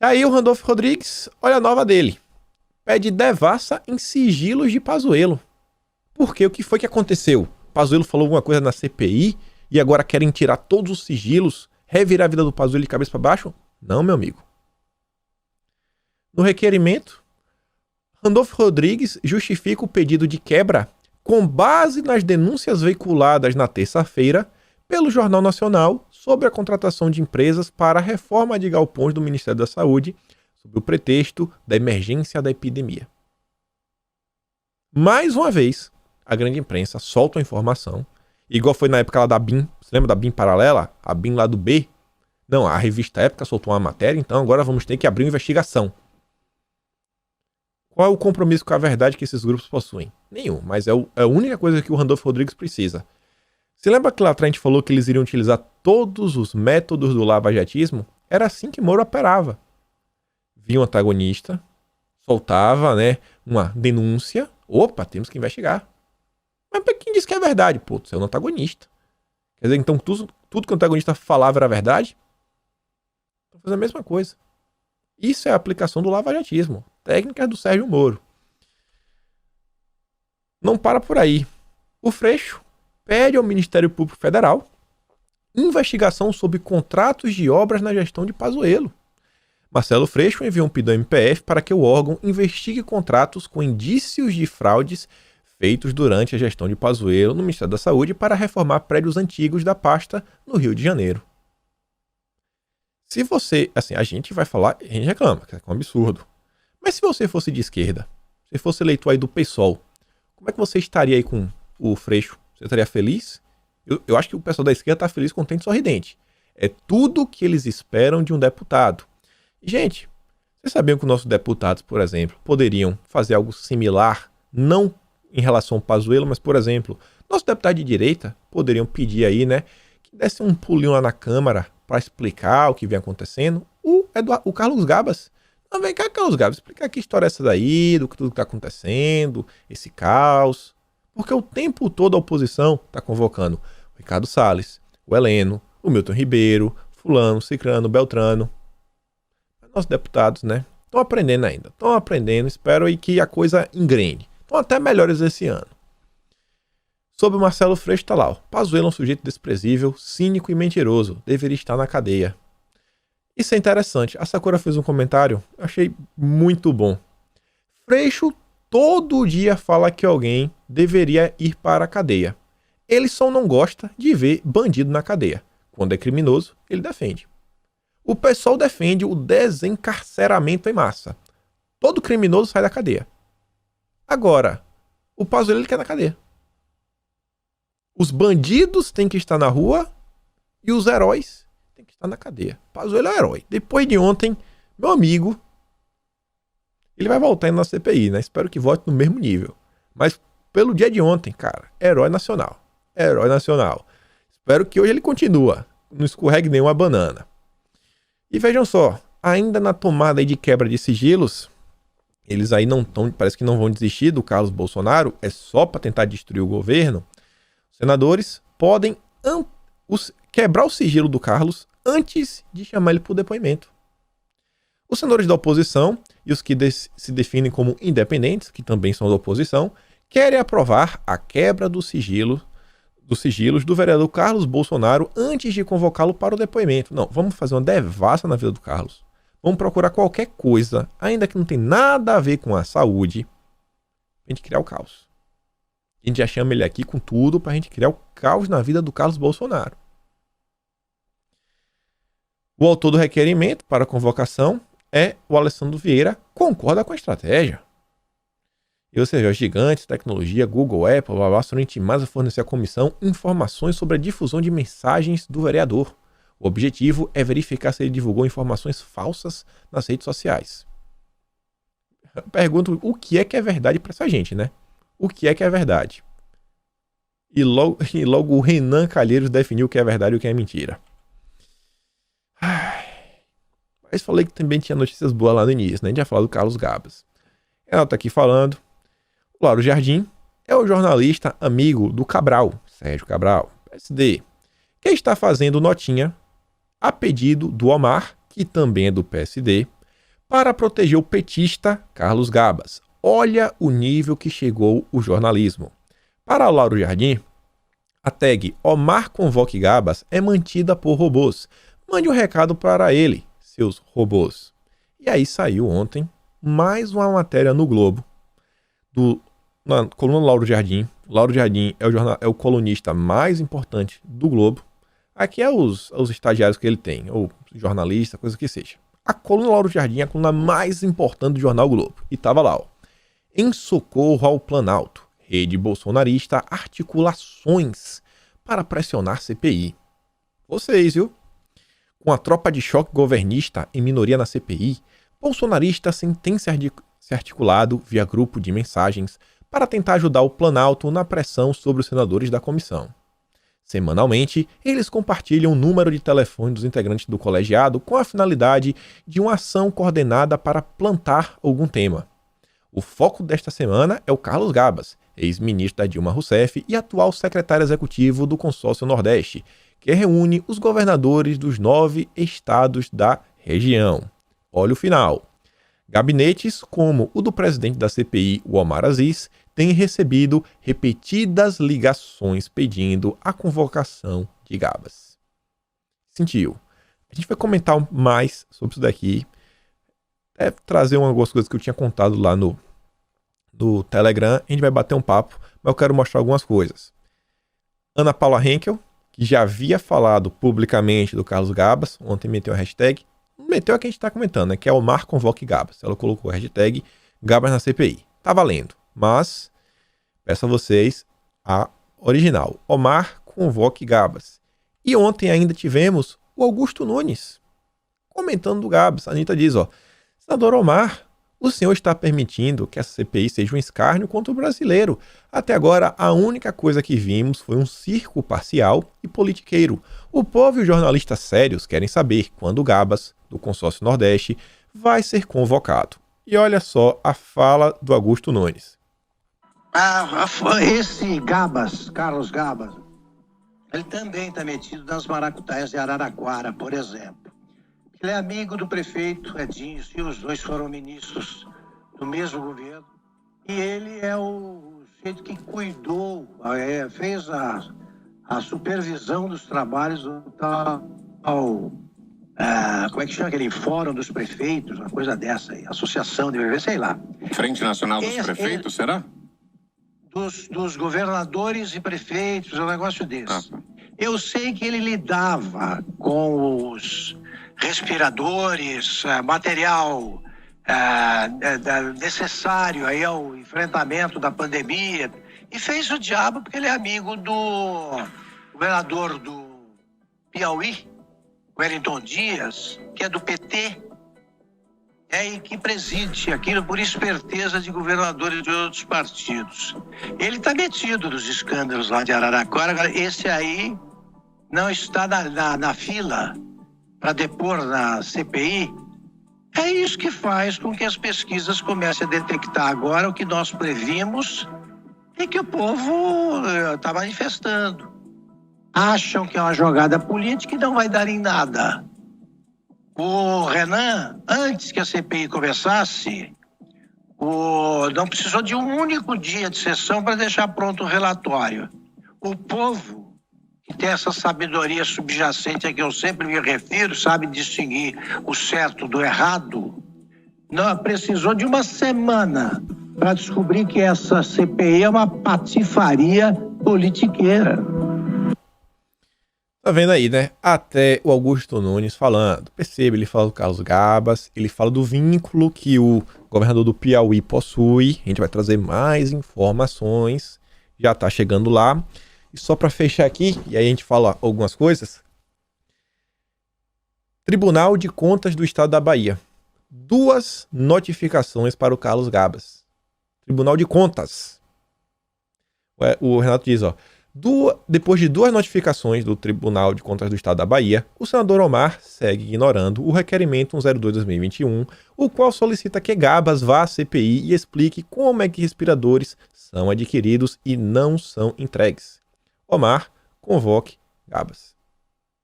Aí o Randolfo Rodrigues, olha a nova dele. Pede devassa em sigilos de Pazuello. Porque o que foi que aconteceu? Pazuello falou alguma coisa na CPI e agora querem tirar todos os sigilos, revirar a vida do Pazuello de cabeça para baixo? Não, meu amigo. No requerimento, Randolfo Rodrigues justifica o pedido de quebra com base nas denúncias veiculadas na terça-feira pelo Jornal Nacional sobre a contratação de empresas para a reforma de galpões do Ministério da Saúde, sob o pretexto da emergência da epidemia. Mais uma vez, a grande imprensa solta a informação, igual foi na época lá da BIM. Você lembra da BIM paralela? A BIM lá do B? Não, a revista Época soltou uma matéria, então agora vamos ter que abrir uma investigação. Qual é o compromisso com a verdade que esses grupos possuem? Nenhum, mas é a única coisa que o Randolfo Rodrigues precisa. Você lembra que lá atrás a gente falou que eles iriam utilizar todos os métodos do lavajatismo? Era assim que Moro operava. Via um antagonista, soltava, uma denúncia. Opa, temos que investigar. Mas quem disse que é verdade? Pô, você é um antagonista. Quer dizer, então tudo que o antagonista falava era verdade? Estão fazendo a mesma coisa. Isso é a aplicação do lavajatismo. Técnicas do Sérgio Moro. Não para por aí. O Freixo pede ao Ministério Público Federal investigação sobre contratos de obras na gestão de Pazuello. Marcelo Freixo enviou um pedido ao MPF para que o órgão investigue contratos com indícios de fraudes feitos durante a gestão de Pazuello no Ministério da Saúde para reformar prédios antigos da pasta no Rio de Janeiro. Se você, a gente vai falar, a gente reclama, que é um absurdo. Mas se você fosse de esquerda, se fosse eleitor aí do PSOL, como é que você estaria aí com o Freixo? Você estaria feliz? Eu acho que o pessoal da esquerda está feliz, contente e sorridente. É tudo que eles esperam de um deputado. E, gente, vocês sabiam que os nossos deputados, por exemplo, poderiam fazer algo similar, não em relação ao Pazuello, mas, por exemplo, nossos deputados de direita poderiam pedir aí, que desse um pulinho lá na Câmara para explicar o que vem acontecendo. O Carlos Gabas. Não, vem cá, Carlos Gabas, explicar que história é essa daí, do que tudo que está acontecendo, esse caos. Porque o tempo todo a oposição está convocando o Ricardo Salles, o Heleno, o Milton Ribeiro, fulano, cicrano, beltrano. Nossos deputados, estão aprendendo ainda. Estão aprendendo, espero aí que a coisa engrene. Estão até melhores esse ano. Sobre o Marcelo Freixo está lá. Pazuello é um sujeito desprezível, cínico e mentiroso. Deveria estar na cadeia. Isso é interessante. A Sakura fez um comentário, eu achei muito bom. Freixo todo dia fala que alguém deveria ir para a cadeia. Ele só não gosta de ver bandido na cadeia. Quando é criminoso, ele defende. O pessoal defende o desencarceramento em massa. Todo criminoso sai da cadeia. Agora, o Pazuello ele quer na cadeia. Os bandidos têm que estar na rua e os heróis têm que estar na cadeia. Pazuello é o herói. Depois de ontem, meu amigo, ele vai voltar indo na CPI, Espero que volte no mesmo nível. Mas pelo dia de ontem, cara, herói nacional. Herói nacional. Espero que hoje ele continue. Não escorregue nenhuma banana. E vejam só, ainda na tomada aí de quebra de sigilos, eles aí não estão, parece que não vão desistir do Carlos Bolsonaro, é só para tentar destruir o governo. Os senadores podem quebrar o sigilo do Carlos antes de chamar ele para o depoimento. Os senadores da oposição e os que se definem como independentes, que também são da oposição, querem aprovar a quebra dos sigilos do vereador Carlos Bolsonaro antes de convocá-lo para o depoimento. Não, vamos fazer uma devassa na vida do Carlos. Vamos procurar qualquer coisa, ainda que não tem nada a ver com a saúde, pra gente criar o caos. A gente já chama ele aqui com tudo pra gente criar o caos na vida do Carlos Bolsonaro. O autor do requerimento para a convocação é o Alessandro Vieira, concorda com a estratégia. Ou seja, os gigantes, tecnologia, Google, Apple, serão intimados a fornecer à comissão informações sobre a difusão de mensagens do vereador. O objetivo é verificar se ele divulgou informações falsas nas redes sociais. Eu pergunto o que é verdade para essa gente, O que é verdade? E logo o Renan Calheiros definiu o que é verdade e o que é mentira. Mas falei que também tinha notícias boas lá no início, A gente já falou do Carlos Gabas. Ela tá aqui falando. O Lauro Jardim é o jornalista amigo do Cabral, Sérgio Cabral, PSD, que está fazendo notinha a pedido do Omar, que também é do PSD, para proteger o petista Carlos Gabas. Olha o nível que chegou o jornalismo. Para o Lauro Jardim, a tag Omar convoque Gabas é mantida por robôs. Mande um recado para ele, seus robôs. E aí saiu ontem mais uma matéria no Globo, na coluna do Lauro Jardim. Lauro Jardim é o colunista mais importante do Globo. Aqui é os estagiários que ele tem, ou jornalista, coisa que seja. A coluna Lauro Jardim é a coluna mais importante do jornal Globo. E tava lá, ó. Em socorro ao Planalto, rede bolsonarista articulações para pressionar CPI. Vocês, viu? Com a tropa de choque governista em minoria na CPI, bolsonaristas têm se articulado via grupo de mensagens para tentar ajudar o Planalto na pressão sobre os senadores da comissão. Semanalmente, eles compartilham o número de telefone dos integrantes do colegiado com a finalidade de uma ação coordenada para plantar algum tema. O foco desta semana é o Carlos Gabas, ex-ministro da Dilma Rousseff e atual secretário executivo do Consórcio Nordeste, que reúne os governadores dos 9 estados da região. Olha o final. Gabinetes como o do presidente da CPI, o Omar Aziz, têm recebido repetidas ligações pedindo a convocação de Gabas. Sentiu? A gente vai comentar mais sobre isso daqui. Trazer algumas coisas que eu tinha contado lá no Telegram. A gente vai bater um papo, mas eu quero mostrar algumas coisas. Ana Paula Henkel, que já havia falado publicamente do Carlos Gabas, ontem meteu a hashtag, meteu a que a gente está comentando, né, que é Omar convoque Gabas. Ela colocou a hashtag Gabas na CPI. Tá valendo, mas peço a vocês a original. Omar convoque Gabas. E ontem ainda tivemos o Augusto Nunes comentando do Gabas. A Anitta diz, ó, senador Omar, o senhor está permitindo que essa CPI seja um escárnio contra o brasileiro. Até agora, a única coisa que vimos foi um circo parcial e politiqueiro. O povo e os jornalistas sérios querem saber quando o Gabas, do Consórcio Nordeste, vai ser convocado. E olha só a fala do Augusto Nunes. Esse Gabas, Carlos Gabas, ele também está metido nas maracutaias de Araraquara, por exemplo. Ele é amigo do prefeito Edinho, e os dois foram ministros do mesmo governo. E ele é o sujeito que cuidou, fez a supervisão dos trabalhos do tal, como é que chama aquele fórum dos prefeitos, uma coisa dessa aí, associação de prefeitos, sei lá. Frente Nacional dos Prefeitos, será? Dos governadores e prefeitos, um negócio desse. Eu sei que ele lidava com os respiradores, material necessário aí ao enfrentamento da pandemia, e fez o diabo porque ele é amigo do governador do Piauí, Wellington Dias, que é do PT, e que preside aquilo por esperteza de governadores de outros partidos. Ele está metido nos escândalos lá de Araraquara. Agora, esse aí não está na fila para depor na CPI. É isso que faz com que as pesquisas comecem a detectar agora o que nós previmos e que o povo está manifestando. Acham que é uma jogada política e não vai dar em nada. O Renan, antes que a CPI começasse, não precisou de um único dia de sessão para deixar pronto o relatório. O povo, que tem essa sabedoria subjacente a que eu sempre me refiro, sabe distinguir o certo do errado, não precisou de uma semana para descobrir que essa CPI é uma patifaria politiqueira. Tá vendo aí, né? Até o Augusto Nunes falando. Perceba, ele fala do Carlos Gabas, ele fala do vínculo que o governador do Piauí possui. A gente vai trazer mais informações. Já tá chegando lá. E só para fechar aqui, e aí a gente fala algumas coisas. Tribunal de Contas do Estado da Bahia. 2 notificações para o Carlos Gabas. Tribunal de Contas. O Renato diz, ó. Depois de 2 notificações do Tribunal de Contas do Estado da Bahia, o senador Omar segue ignorando o requerimento 102/2021, o qual solicita que Gabas vá à CPI e explique como é que respiradores são adquiridos e não são entregues. Omar, convoque Gabas.